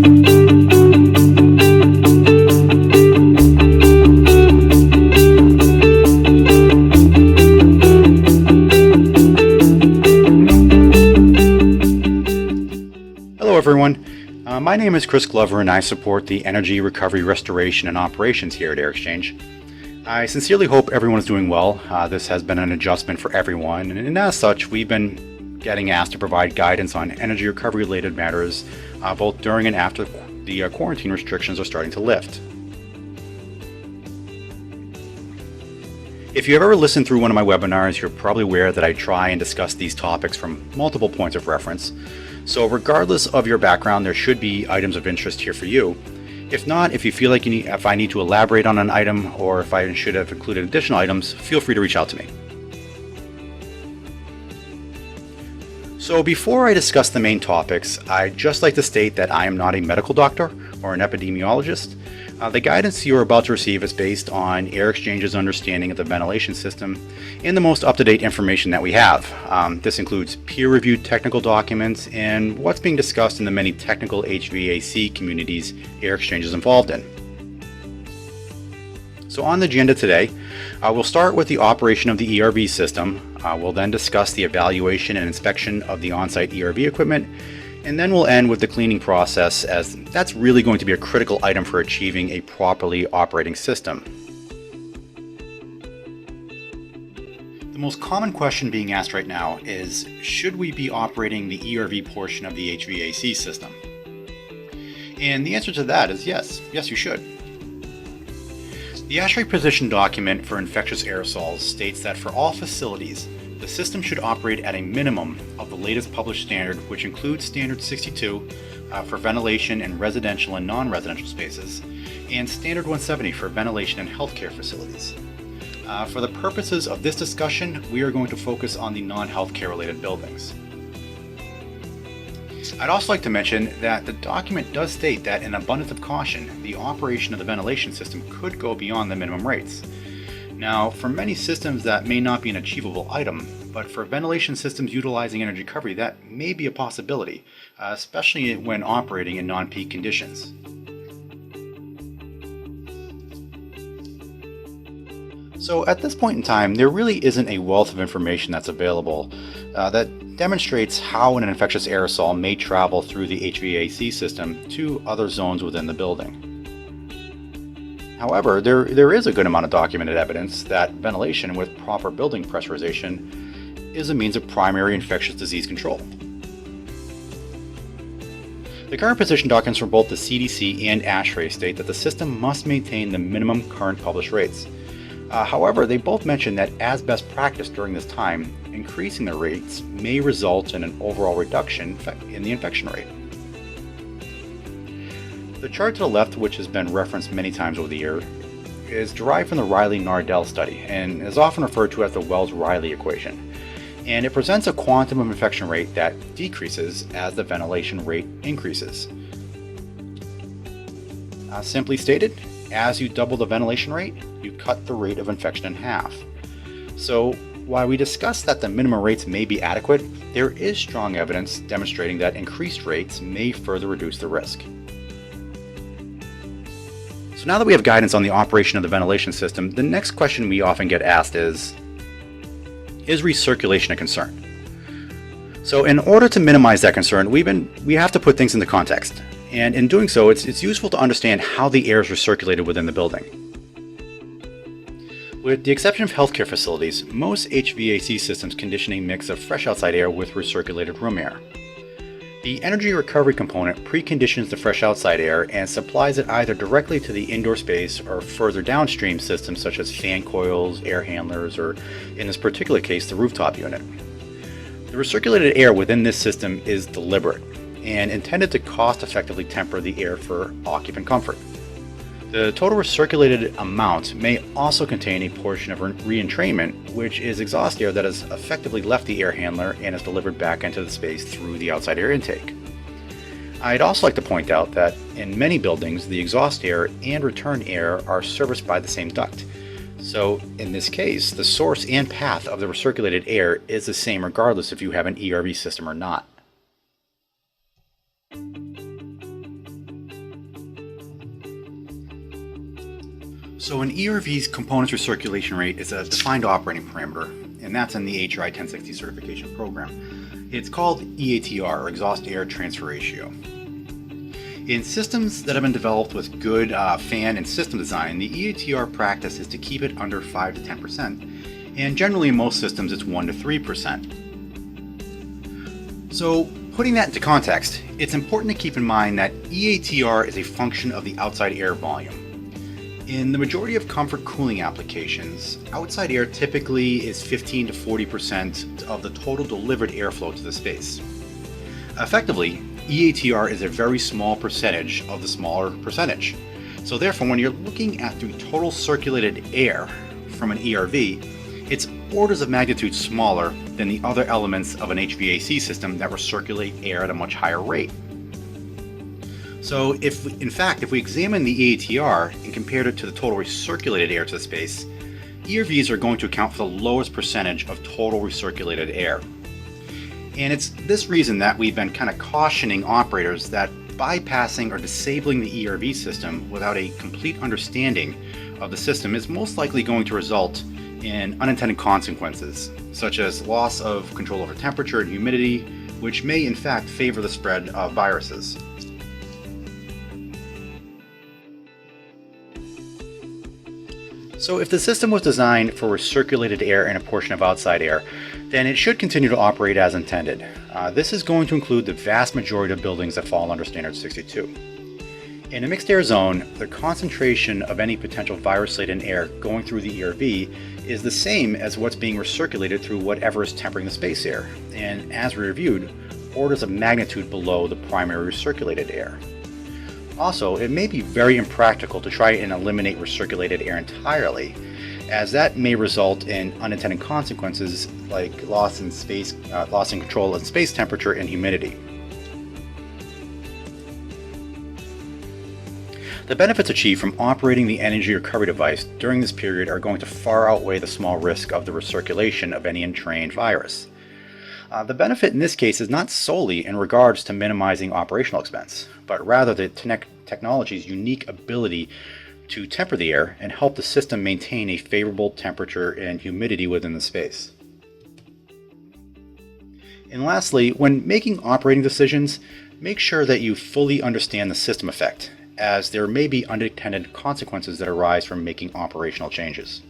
Hello everyone, my name is Chris Glover and I support the energy recovery, restoration, and operations here at Airxchange. I sincerely hope everyone is doing well. This has been an adjustment for everyone, and as such we've been getting asked to provide guidance on energy recovery related matters both during and after the quarantine restrictions are starting to lift. If you ever listened through one of my webinars, you're probably aware that I try and discuss these topics from multiple points of reference. So regardless of your background, there should be items of interest here for you. If not, if you feel like if I need to elaborate on an item or if I should have included additional items, feel free to reach out to me. So before I discuss the main topics, I'd just like to state that I am not a medical doctor or an epidemiologist. The guidance you are about to receive is based on Airxchange's understanding of the ventilation system and the most up-to-date information that we have. This includes peer-reviewed technical documents and what's being discussed in the many technical HVAC communities Airxchange is involved in. So on the agenda today, we'll start with the operation of the ERV system. We'll then discuss the evaluation and inspection of the on-site ERV equipment, and then we'll end with the cleaning process, as that's really going to be a critical item for achieving a properly operating system. The most common question being asked right now is, should we be operating the ERV portion of the HVAC system? And the answer to that is yes, you should. The ASHRAE position document for infectious aerosols states that for all facilities, the system should operate at a minimum of the latest published standard, which includes Standard 62 for ventilation in residential and non-residential spaces, and Standard 170 for ventilation in healthcare facilities. For the purposes of this discussion, we are going to focus on the non-healthcare related buildings. I'd also like to mention that the document does state that in abundance of caution, the operation of the ventilation system could go beyond the minimum rates. Now, for many systems that may not be an achievable item, but for ventilation systems utilizing energy recovery, that may be a possibility, especially when operating in non-peak conditions. So at this point in time, there really isn't a wealth of information that's available that demonstrates how an infectious aerosol may travel through the HVAC system to other zones within the building. However, there is a good amount of documented evidence that ventilation with proper building pressurization is a means of primary infectious disease control. The current position documents from both the CDC and ASHRAE state that the system must maintain the minimum current published rates. However, they both mention that as best practice during this time, increasing the rates may result in an overall reduction in the infection rate. The chart to the left, which has been referenced many times over the year, is derived from the Riley-Nardell study and is often referred to as the Wells-Riley equation. And it presents a quantum of infection rate that decreases as the ventilation rate increases. Simply stated, as you double the ventilation rate, you cut the rate of infection in half. So while we discussed that the minimum rates may be adequate, there is strong evidence demonstrating that increased rates may further reduce the risk. So now that we have guidance on the operation of the ventilation system, the next question we often get asked is recirculation a concern? So in order to minimize that concern, we have to put things into context. And in doing so, it's useful to understand how the air is recirculated within the building. With the exception of healthcare facilities, most HVAC systems condition a mix of fresh outside air with recirculated room air. The energy recovery component preconditions the fresh outside air and supplies it either directly to the indoor space or further downstream systems such as fan coils, air handlers, or in this particular case, the rooftop unit. The recirculated air within this system is deliberate and intended to cost-effectively temper the air for occupant comfort. The total recirculated amount may also contain a portion of re-entrainment, which is exhaust air that has effectively left the air handler and is delivered back into the space through the outside air intake. I'd also like to point out that in many buildings, the exhaust air and return air are serviced by the same duct. So in this case, the source and path of the recirculated air is the same regardless if you have an ERV system or not. So an ERV's components recirculation rate is a defined operating parameter, and that's in the HRI 1060 certification program. It's called EATR, or Exhaust Air Transfer Ratio. In systems that have been developed with good fan and system design, the EATR practice is to keep it under 5 to 10%, and generally in most systems it's 1 to 3%. So putting that into context, it's important to keep in mind that EATR is a function of the outside air volume. In the majority of comfort cooling applications, outside air typically is 15 to 40% of the total delivered airflow to the space. Effectively, EATR is a very small percentage of the smaller percentage. So therefore, when you're looking at the total circulated air from an ERV, it's orders of magnitude smaller than the other elements of an HVAC system that recirculate air at a much higher rate. So if we examine the EATR and compared it to the total recirculated air to the space, ERVs are going to account for the lowest percentage of total recirculated air. And it's this reason that we've been kind of cautioning operators that bypassing or disabling the ERV system without a complete understanding of the system is most likely going to result in unintended consequences, such as loss of control over temperature and humidity, which may in fact favor the spread of viruses. So if the system was designed for recirculated air and a portion of outside air, then it should continue to operate as intended. This is going to include the vast majority of buildings that fall under Standard 62. In a mixed air zone, the concentration of any potential virus-laden air going through the ERV is the same as what's being recirculated through whatever is tempering the space air, and as we reviewed, orders of magnitude below the primary recirculated air. Also, it may be very impractical to try and eliminate recirculated air entirely, as that may result in unintended consequences like loss in control of space temperature and humidity. The benefits achieved from operating the energy recovery device during this period are going to far outweigh the small risk of the recirculation of any entrained virus. The benefit in this case is not solely in regards to minimizing operational expense, but rather the technology's unique ability to temper the air and help the system maintain a favorable temperature and humidity within the space. And lastly, when making operating decisions, make sure that you fully understand the system effect, as there may be unintended consequences that arise from making operational changes.